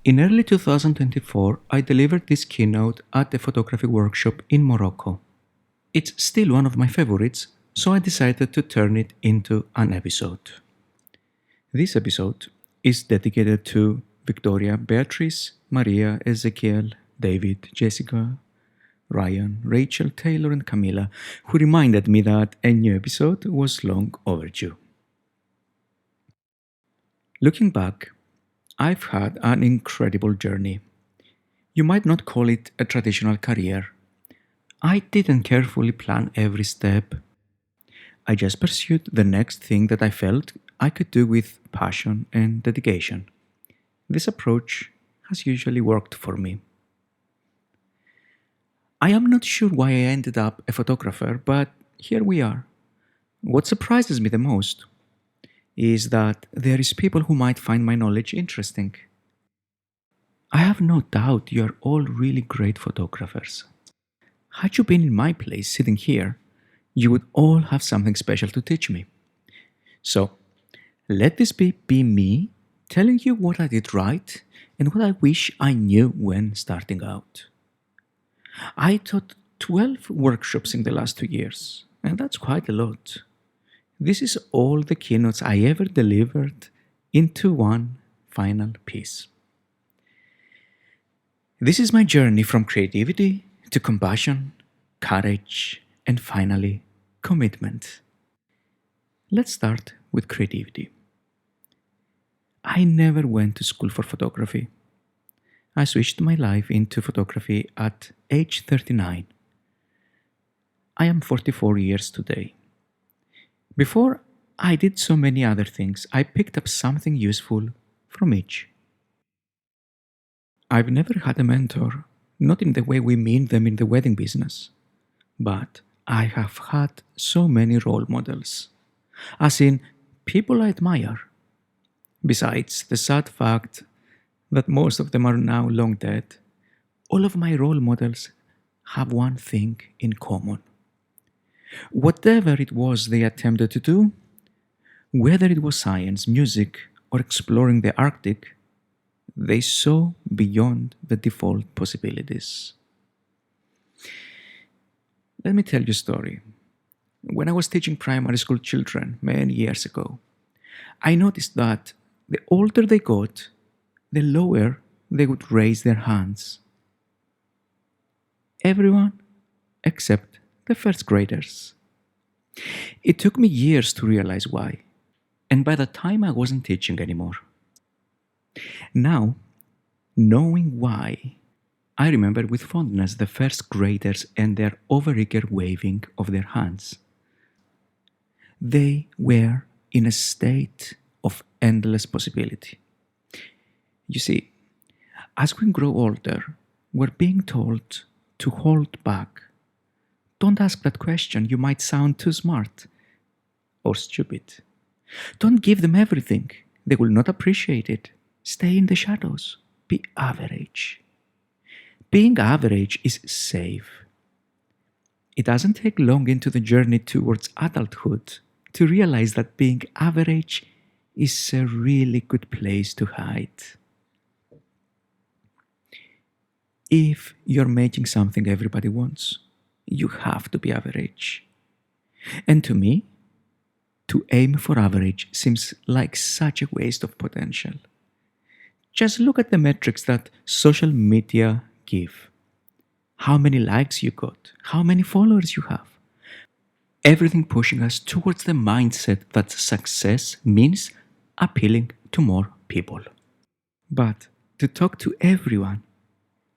In early 2024, I delivered this keynote at a photography workshop in Morocco. It's still one of my favorites, so I decided to turn it into an episode. This episode is dedicated to Victoria, Beatrice, Maria, Ezekiel, David, Jessica, Ryan, Rachel, Taylor, and Camilla, who reminded me that a new episode was long overdue. Looking back, I've had an incredible journey. You might not call it a traditional career. I didn't carefully plan every step. I just pursued the next thing that I felt I could do with passion and dedication. This approach has usually worked for me. I am not sure why I ended up a photographer, but here we are. What surprises me the most is that there is people who might find my knowledge interesting. I have no doubt you are all really great photographers. Had you been in my place sitting here, you would all have something special to teach me. So, let this be me telling you what I did right and what I wish I knew when starting out. I taught 12 workshops in the last 2 years, and that's quite a lot. This is all the keynotes I ever delivered into one final piece. This is my journey from creativity to compassion, courage, and finally, commitment. Let's start with creativity. I never went to school for photography. I switched my life into photography at age 39. I am 44 years today. Before I did so many other things, I picked up something useful from each. I've never had a mentor, not in the way we mean them in the wedding business, but I have had so many role models, as in people I admire. Besides the sad fact that most of them are now long dead, all of my role models have one thing in common. Whatever it was they attempted to do, whether it was science, music, or exploring the Arctic, they saw beyond the default possibilities. Let me tell you a story. When I was teaching primary school children many years ago, I noticed that the older they got, the lower they would raise their hands. Everyone except the first graders. It took me years to realize why, and by that time I wasn't teaching anymore. Now, knowing why, I remember with fondness the first graders and their overeager waving of their hands. They were in a state of endless possibility. You see, as we grow older, we're being told to hold back. Don't ask that question, you might sound too smart or stupid. Don't give them everything, they will not appreciate it. Stay in the shadows, be average. Being average is safe. It doesn't take long into the journey towards adulthood to realize that being average is a really good place to hide. If you're making something everybody wants, you have to be average. And to me, to aim for average seems like such a waste of potential. Just look at the metrics that social media give. How many likes you got, how many followers you have. Everything pushing us towards the mindset that success means appealing to more people. But to talk to everyone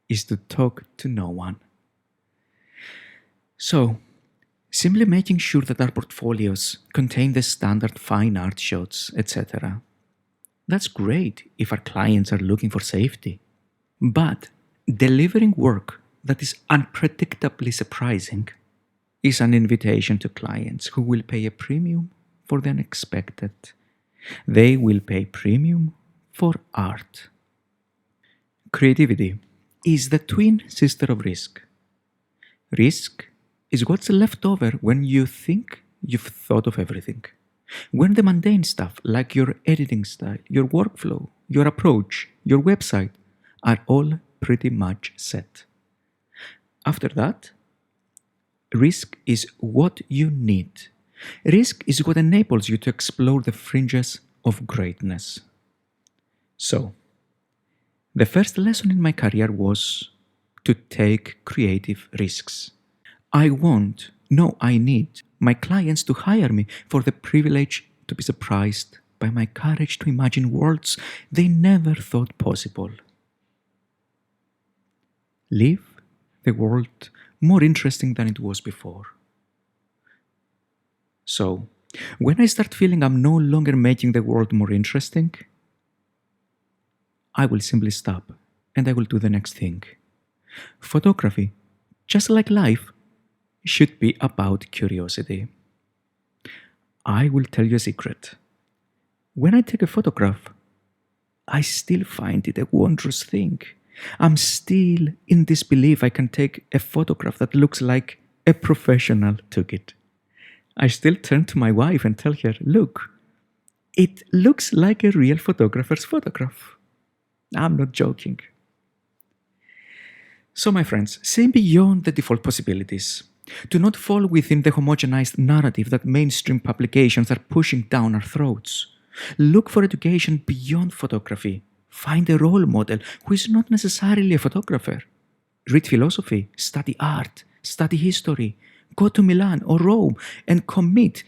is to talk to no one. So, simply making sure that our portfolios contain the standard fine art shots, etc. That's great if our clients are looking for safety. But delivering work that is unpredictably surprising is an invitation to clients who will pay a premium for the unexpected. They will pay premium for art. Creativity is the twin sister of risk. Risk is what's left over when you think you've thought of everything. When the mundane stuff, like your editing style, your workflow, your approach, your website, are all pretty much set. After that, risk is what you need. Risk is what enables you to explore the fringes of greatness. So, the first lesson in my career was to take creative risks. I want, no, I need my clients to hire me for the privilege to be surprised by my courage to imagine worlds they never thought possible. Leave the world more interesting than it was before. So, when I start feeling I'm no longer making the world more interesting, I will simply stop and I will do the next thing. Photography, just like life, should be about curiosity. I will tell you a secret. When I take a photograph, I still find it a wondrous thing. I'm still in disbelief I can take a photograph that looks like a professional took it. I still turn to my wife and tell her, look, it looks like a real photographer's photograph. I'm not joking. So, my friends, see beyond the default possibilities. Do not fall within the homogenized narrative that mainstream publications are pushing down our throats. Look for education beyond photography. Find a role model who is not necessarily a photographer. Read philosophy, study art, study history, go to Milan or Rome and commit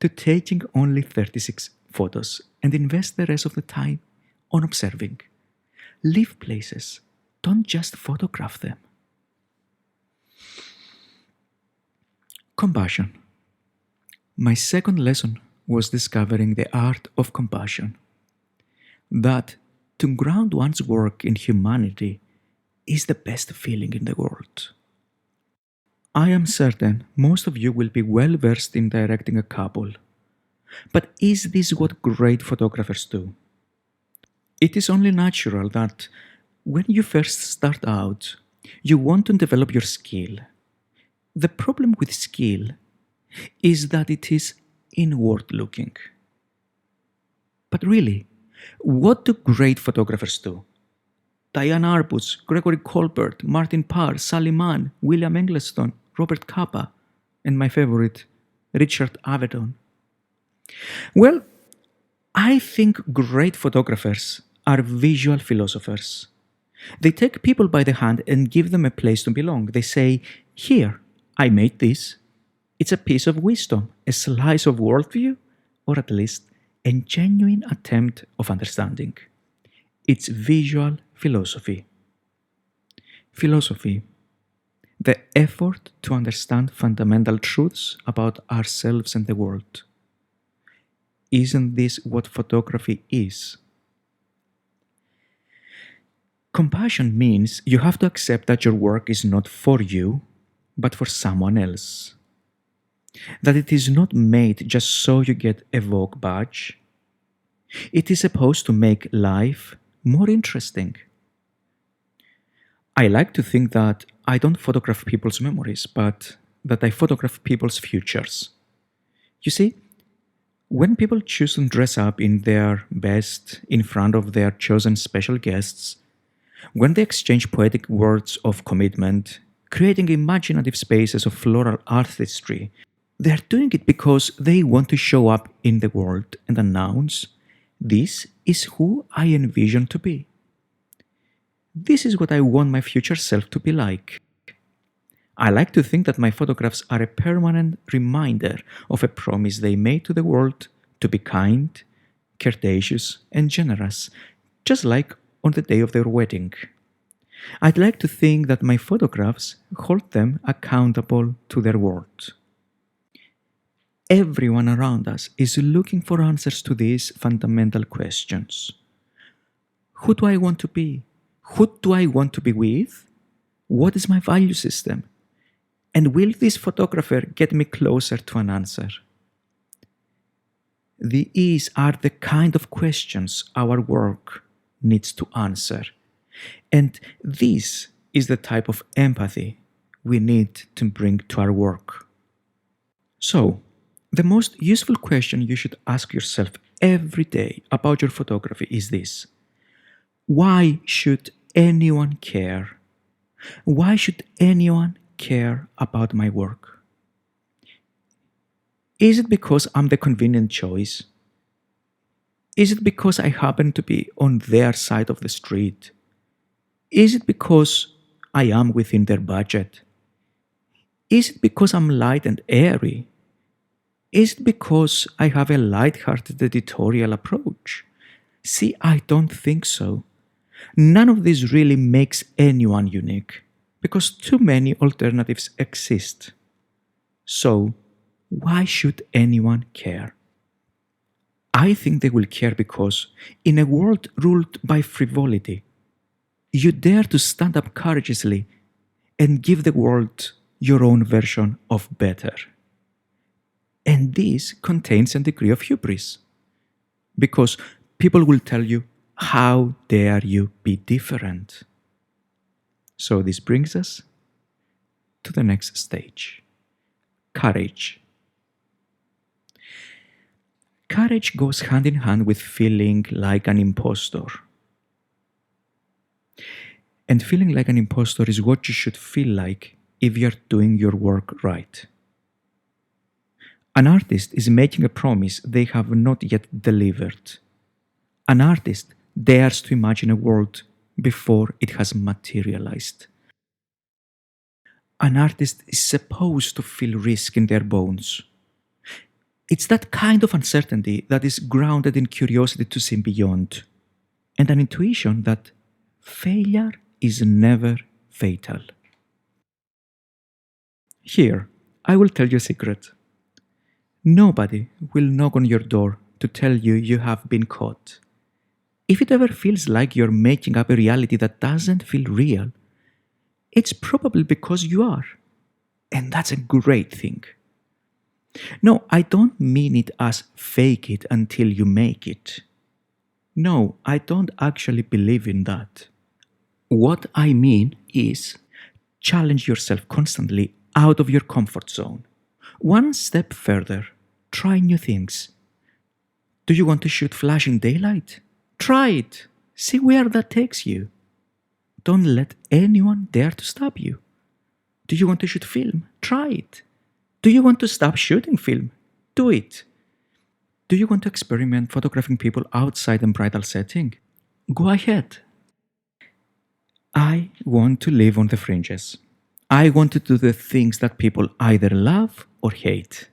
to taking only 36 photos and invest the rest of the time on observing. Live places, don't just photograph them. Compassion. My second lesson was discovering the art of compassion. That to ground one's work in humanity is the best feeling in the world. I am certain most of you will be well versed in directing a couple. But is this what great photographers do? It is only natural that when you first start out, you want to develop your skill. The problem with skill is that it is inward looking. But really, what do great photographers do? Diane Arbus, Gregory Colbert, Martin Parr, Sally Mann, William Eggleston, Robert Capa, and my favorite, Richard Avedon. Well, I think great photographers are visual philosophers. They take people by the hand and give them a place to belong. They say, here, I made this. It's a piece of wisdom, a slice of worldview, or at least a genuine attempt of understanding. It's visual philosophy. Philosophy, the effort to understand fundamental truths about ourselves and the world. Isn't this what photography is? Compassion means you have to accept that your work is not for you, but for someone else. That it is not made just so you get a Vogue badge. It is supposed to make life more interesting. I like to think that I don't photograph people's memories, but that I photograph people's futures. You see, when people choose to dress up in their best in front of their chosen special guests, when they exchange poetic words of commitment, creating imaginative spaces of floral artistry, they are doing it because they want to show up in the world and announce, this is who I envision to be. This is what I want my future self to be like. I like to think that my photographs are a permanent reminder of a promise they made to the world to be kind, courteous, and generous, just like on the day of their wedding. I'd like to think that my photographs hold them accountable to their word. Everyone around us is looking for answers to these fundamental questions. Who do I want to be? Who do I want to be with? What is my value system? And will this photographer get me closer to an answer? These are the kind of questions our work needs to answer. And this is the type of empathy we need to bring to our work. So, the most useful question you should ask yourself every day about your photography is this: why should anyone care? Why should anyone care about my work? Is it because I'm the convenient choice? Is it because I happen to be on their side of the street? Is it because I am within their budget? Is it because I'm light and airy? Is it because I have a light-hearted editorial approach? See, I don't think so. None of this really makes anyone unique, because too many alternatives exist. So, why should anyone care? I think they will care because, in a world ruled by frivolity, you dare to stand up courageously and give the world your own version of better. And this contains a degree of hubris, because people will tell you, how dare you be different? So this brings us to the next stage, courage. Courage goes hand in hand with feeling like an imposter. And feeling like an imposter is what you should feel like if you're doing your work right. An artist is making a promise they have not yet delivered. An artist dares to imagine a world before it has materialized. An artist is supposed to feel risk in their bones. It's that kind of uncertainty that is grounded in curiosity to see beyond, and an intuition that failure is never fatal. Here, I will tell you a secret. Nobody will knock on your door to tell you you have been caught. If it ever feels like you're making up a reality that doesn't feel real, it's probably because you are. And that's a great thing. No, I don't mean it as fake it until you make it. No, I don't actually believe in that. What I mean is challenge yourself constantly out of your comfort zone. One step further, try new things. Do you want to shoot flash in daylight? Try it. See where that takes you. Don't let anyone dare to stop you. Do you want to shoot film? Try it. Do you want to stop shooting film? Do it. Do you want to experiment photographing people outside a bridal setting? Go ahead. I want to live on the fringes. I want to do the things that people either love or hate,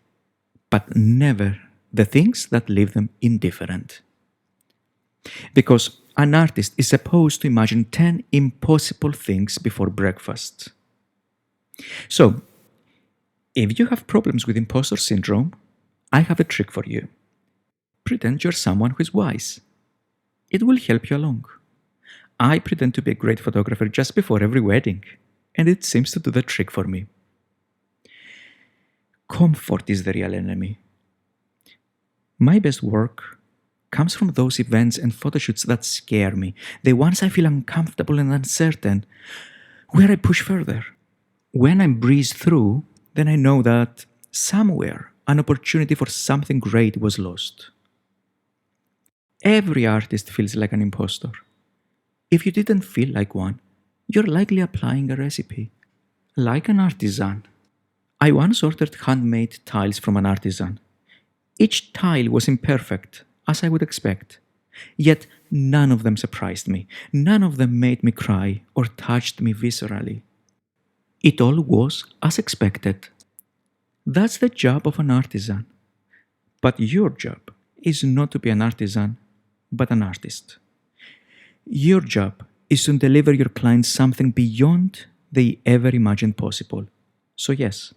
but never the things that leave them indifferent. Because an artist is supposed to imagine 10 impossible things before breakfast. So, if you have problems with imposter syndrome, I have a trick for you. Pretend you're someone who is wise. It will help you along. I pretend to be a great photographer just before every wedding, and it seems to do the trick for me. Comfort is the real enemy. My best work comes from those events and photoshoots that scare me, the ones I feel uncomfortable and uncertain, where I push further. When I breeze through, then I know that somewhere an opportunity for something great was lost. Every artist feels like an imposter. If you didn't feel like one, you're likely applying a recipe, like an artisan. I once ordered handmade tiles from an artisan. Each tile was imperfect, as I would expect. Yet none of them surprised me. None of them made me cry or touched me viscerally. It all was as expected. That's the job of an artisan. But your job is not to be an artisan, but an artist. Your job is to deliver your clients something beyond they ever imagined possible. So yes,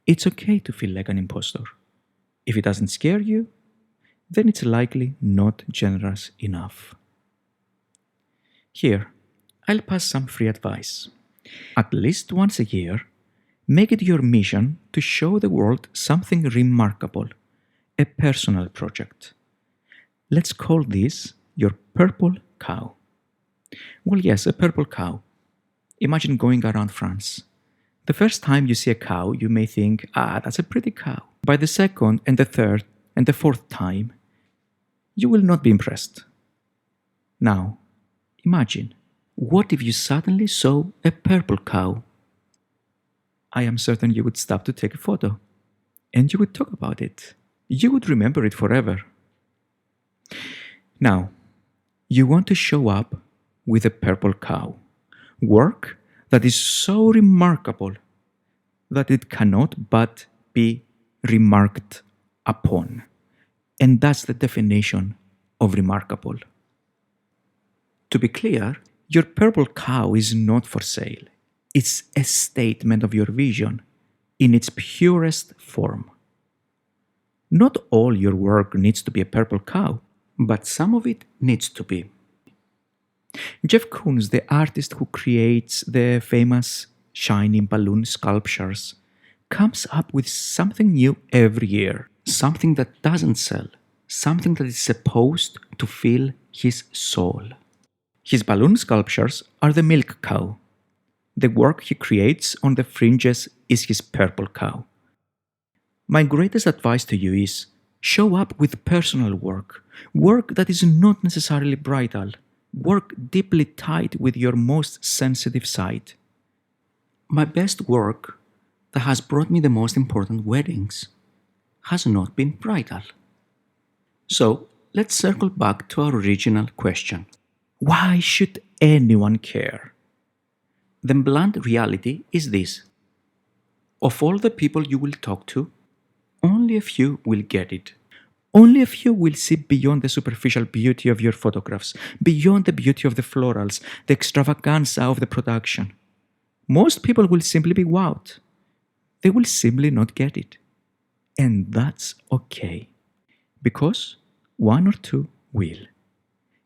it's okay to feel like an imposter. If it doesn't scare you, then it's likely not generous enough. Here, I'll pass some free advice. At least once a year, make it your mission to show the world something remarkable, a personal project. Let's call this your purple cow. Well, yes, a purple cow. Imagine going around France. The first time you see a cow, you may think, that's a pretty cow. By the second and the third and the fourth time, you will not be impressed. Now, imagine What if you suddenly saw a purple cow? I am certain you would stop to take a photo, and you would talk about it. You would remember it forever. Now, you want to show up with a purple cow. Work that is so remarkable that it cannot but be remarked upon. And that's the definition of remarkable. To be clear, your purple cow is not for sale. It's a statement of your vision in its purest form. Not all your work needs to be a purple cow, but some of it needs to be. Jeff Koons, the artist who creates the famous shining balloon sculptures, comes up with something new every year, something that doesn't sell, something that is supposed to fill his soul. His balloon sculptures are the milk cow. The work he creates on the fringes is his purple cow. My greatest advice to you is show up with personal work, work that is not necessarily bridal, work deeply tied with your most sensitive side. My best work that has brought me the most important weddings has not been bridal. So let's circle back to our original question. Why should anyone care? The blunt reality is this. Of all the people you will talk to, only a few will get it. Only a few will see beyond the superficial beauty of your photographs, beyond the beauty of the florals, the extravaganza of the production. Most people will simply be wowed. They will simply not get it. And that's okay. Because one or two will.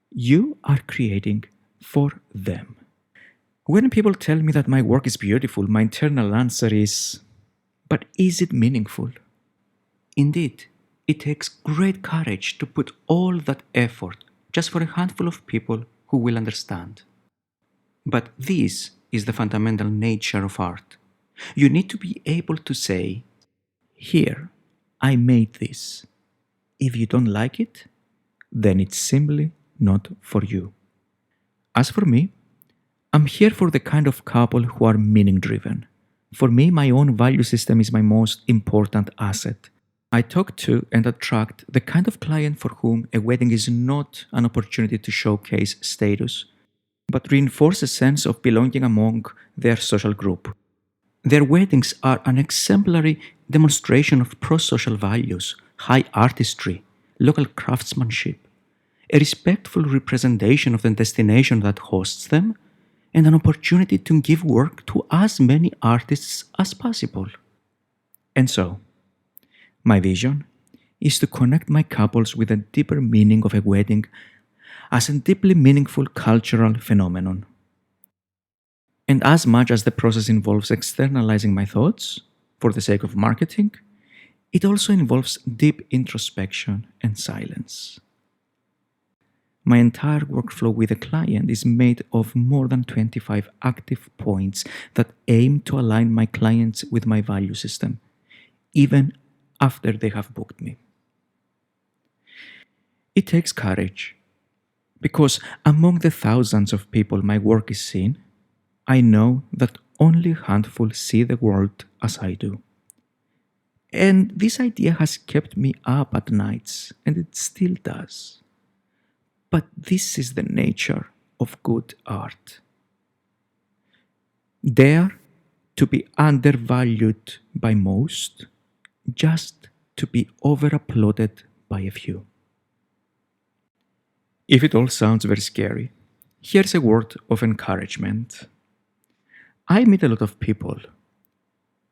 You are creating for them. When people tell me that my work is beautiful, my internal answer is, but is it meaningful? Indeed, it takes great courage to put all that effort just for a handful of people who will understand. But this is the fundamental nature of art. You need to be able to say, here, I made this. If you don't like it, then it's simply not for you. As for me, I'm here for the kind of couple who are meaning-driven. For me, my own value system is my most important asset. I talk to and attract the kind of client for whom a wedding is not an opportunity to showcase status, but reinforce a sense of belonging among their social group. Their weddings are an exemplary demonstration of pro-social values, high artistry, local craftsmanship, a respectful representation of the destination that hosts them, and an opportunity to give work to as many artists as possible. And so, my vision is to connect my couples with a deeper meaning of a wedding as a deeply meaningful cultural phenomenon. And as much as the process involves externalizing my thoughts for the sake of marketing, it also involves deep introspection and silence. My entire workflow with a client is made of more than 25 active points that aim to align my clients with my value system, even after they have booked me. It takes courage, because among the thousands of people my work is seen, I know that only a handful see the world as I do. And this idea has kept me up at nights, and it still does. But this is the nature of good art. Dare to be undervalued by most, just to be over-applauded by a few. If it all sounds very scary, here's a word of encouragement. I meet a lot of people,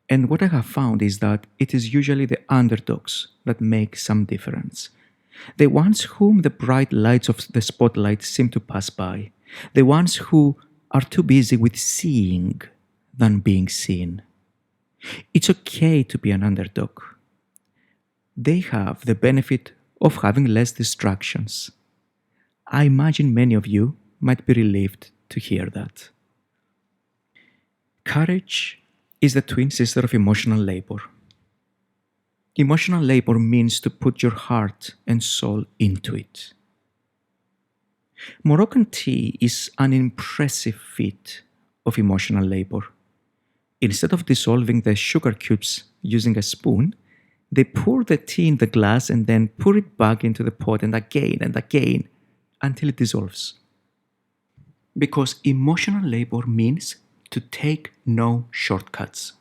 and what I have found is that it is usually the underdogs that make some difference. The ones whom the bright lights of the spotlight seem to pass by. The ones who are too busy with seeing than being seen. It's okay to be an underdog. They have the benefit of having less distractions. I imagine many of you might be relieved to hear that. Courage is the twin sister of emotional labor. Emotional labor means to put your heart and soul into it. Moroccan tea is an impressive feat of emotional labor. Instead of dissolving the sugar cubes using a spoon, they pour the tea in the glass and then pour it back into the pot and again until it dissolves. Because emotional labor means to take no shortcuts.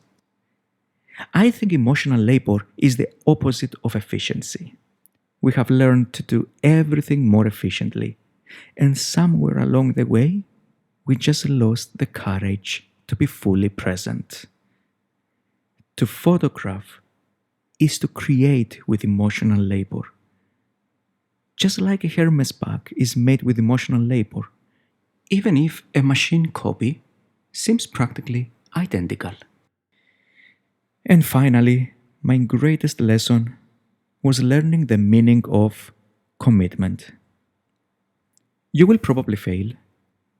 I think emotional labor is the opposite of efficiency. We have learned to do everything more efficiently, and somewhere along the way, we just lost the courage to be fully present. To photograph is to create with emotional labor. Just like a Hermes bag is made with emotional labor, even if a machine copy seems practically identical. And finally, my greatest lesson was learning the meaning of commitment. You will probably fail.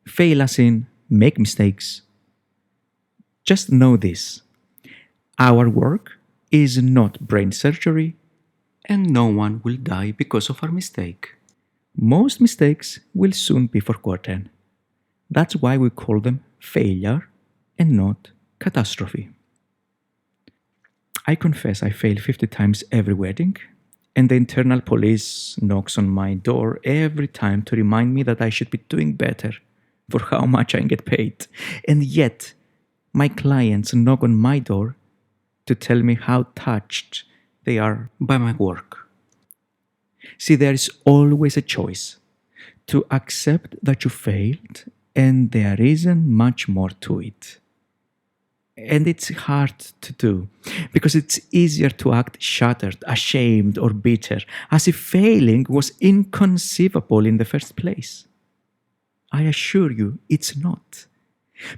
Fail as in make mistakes. Just know this: our work is not brain surgery, and no one will die because of our mistake. Most mistakes will soon be forgotten. That's why we call them failure and not catastrophe. I confess I fail 50 times every wedding, and the internal police knocks on my door every time to remind me that I should be doing better for how much I get paid. And yet, my clients knock on my door to tell me how touched they are by my work. See, there is always a choice to accept that you failed and there isn't much more to it. And it's hard to do because it's easier to act shattered, ashamed, or bitter, as if failing was inconceivable in the first place. I assure you, it's not.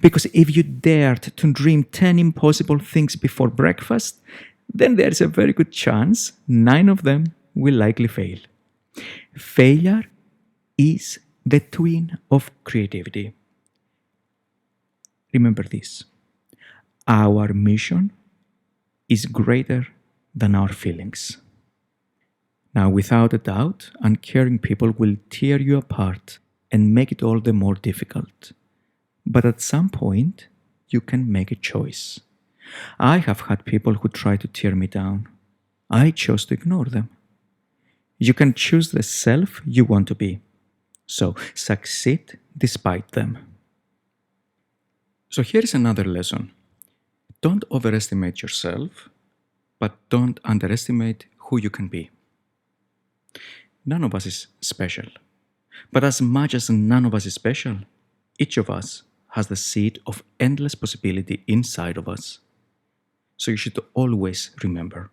Because if you dared to dream 10 impossible things before breakfast, then there's a very good chance 9 of them will likely fail. Failure is the twin of creativity. Remember this: our mission is greater than our feelings. Now, without a doubt, uncaring people will tear you apart and make it all the more difficult. But at some point, you can make a choice. I have had people who try to tear me down. I chose to ignore them. You can choose the self you want to be. So succeed despite them. So here's another lesson. Don't overestimate yourself, but don't underestimate who you can be. None of us is special. But as much as none of us is special, each of us has the seed of endless possibility inside of us. So you should always remember,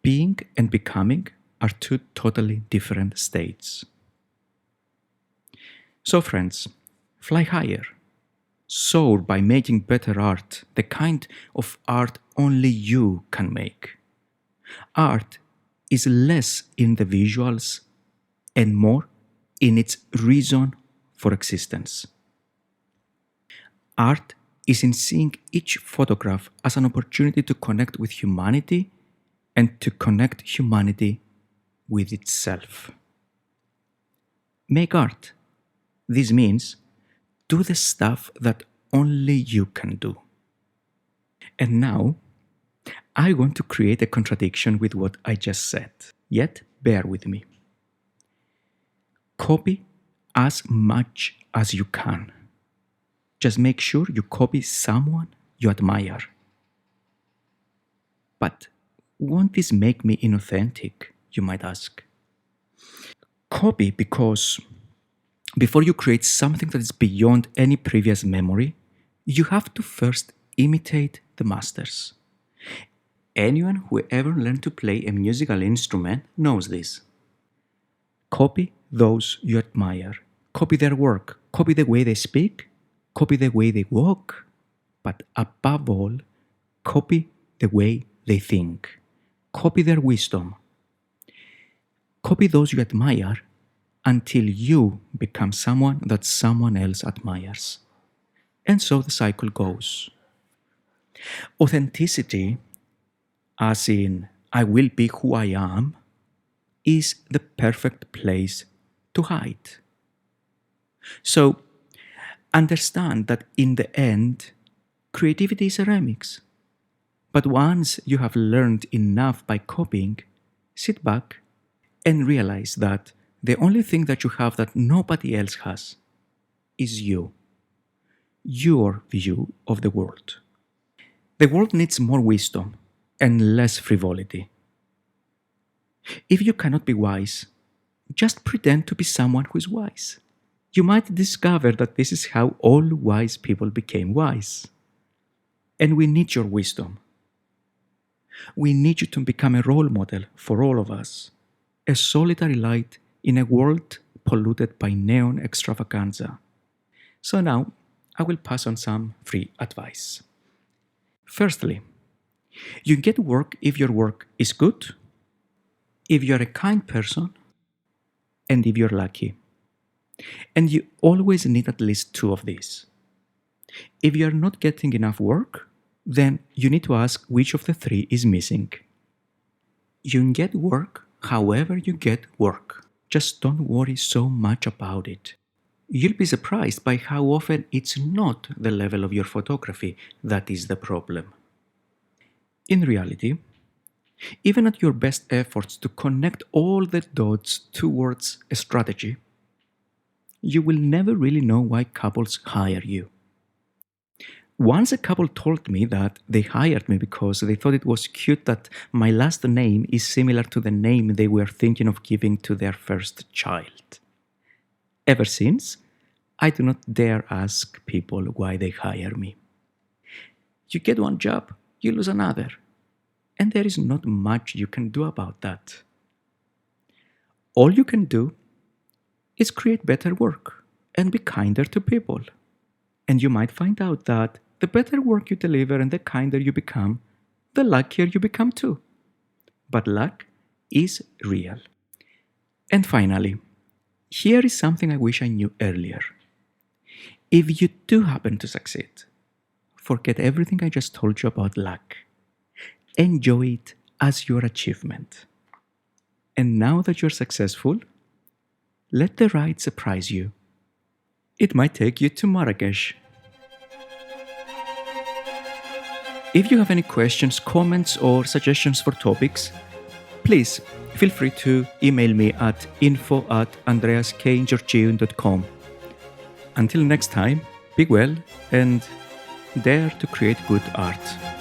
being and becoming are two totally different states. So friends, fly higher. Soar by making better art, the kind of art only you can make. Art is less in the visuals and more in its reason for existence. Art is in seeing each photograph as an opportunity to connect with humanity and to connect humanity with itself. Make art. This means do the stuff that only you can do. And now, I want to create a contradiction with what I just said, yet bear with me. Copy as much as you can. Just make sure you copy someone you admire. But won't this make me inauthentic, you might ask? Copy because before you create something that is beyond any previous memory, you have to first imitate the masters. Anyone who ever learned to play a musical instrument knows this. Copy those you admire. Copy their work. Copy the way they speak. Copy the way they walk. But above all, copy the way they think. Copy their wisdom. Copy those you admire until you become someone that someone else admires. And so the cycle goes. Authenticity, as in I will be who I am, is the perfect place to hide. So understand that in the end, creativity is a remix. But once you have learned enough by copying, sit back and realize that the only thing that you have that nobody else has is you, your view of the world. The world needs more wisdom and less frivolity. If you cannot be wise, just pretend to be someone who is wise. You might discover that this is how all wise people became wise. And we need your wisdom. We need you to become a role model for all of us, a solitary light in a world polluted by neon extravaganza. So now, I will pass on some free advice. Firstly, you get work if your work is good, if you're a kind person, and if you're lucky. And you always need at least two of these. If you're not getting enough work, then you need to ask which of the three is missing. You can get work however you get work. Just don't worry so much about it. You'll be surprised by how often it's not the level of your photography that is the problem. In reality, even at your best efforts to connect all the dots towards a strategy, you will never really know why couples hire you. Once a couple told me that they hired me because they thought it was cute that my last name is similar to the name they were thinking of giving to their first child. Ever since, I do not dare ask people why they hire me. You get one job, you lose another, and there is not much you can do about that. All you can do is create better work and be kinder to people. And you might find out that the better work you deliver and the kinder you become, the luckier you become too. But luck is real. And finally, here is something I wish I knew earlier. If you do happen to succeed, forget everything I just told you about luck. Enjoy it as your achievement. And now that you're successful, let the ride surprise you. It might take you to Marrakesh. If you have any questions, comments, or suggestions for topics, please feel free to email me at info@andreaskgeorgiou.com. Until next time, be well and dare to create good art.